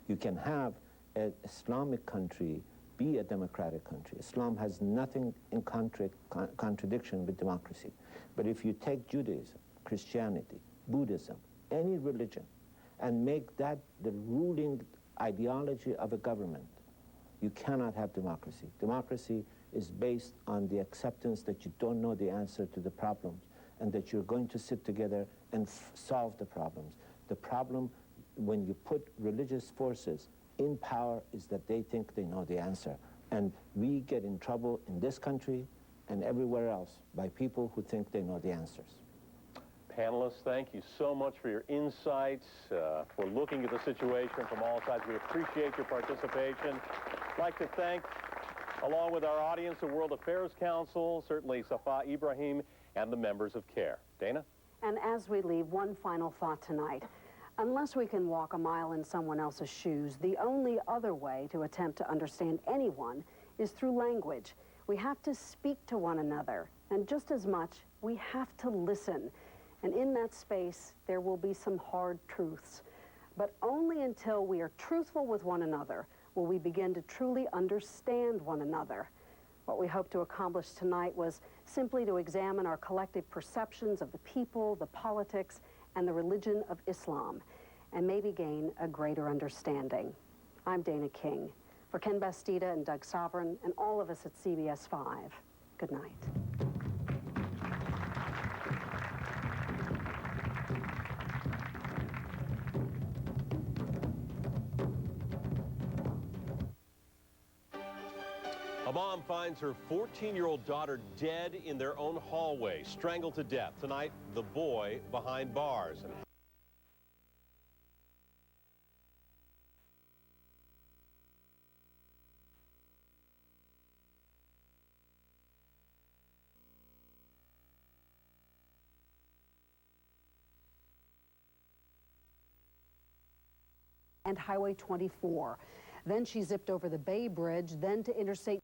You can have an Islamic country be a democratic country. Islam has nothing in contradiction with democracy. But if you take Judaism, Christianity, Buddhism, any religion, and make that the ruling ideology of a government, you cannot have democracy. Democracy is based on the acceptance that you don't know the answer to the problems and that you're going to sit together and solve the problems. The problem when you put religious forces in power is that they think they know the answer. And we get in trouble in this country and everywhere else by people who think they know the answers. Panelists, thank you so much for your insights, for looking at the situation from all sides. We appreciate your participation. I'd like to thank, along with our audience, the World Affairs Council, certainly Safa Ibrahim, and the members of CARE. Dana? And as we leave, one final thought tonight. Unless we can walk a mile in someone else's shoes, the only other way to attempt to understand anyone is through language. We have to speak to one another, and just as much, we have to listen. And in that space, there will be some hard truths. But only until we are truthful with one another will we begin to truly understand one another. What we hope to accomplish tonight was simply to examine our collective perceptions of the people, the politics, and the religion of Islam, and maybe gain a greater understanding. I'm Dana King. For Ken Bastida and Doug Sovereign, and all of us at CBS 5, good night. A mom finds her 14-year-old daughter dead in their own hallway, strangled to death. Tonight, the boy behind bars. And Highway 24. Then she zipped over the Bay Bridge, then to Interstate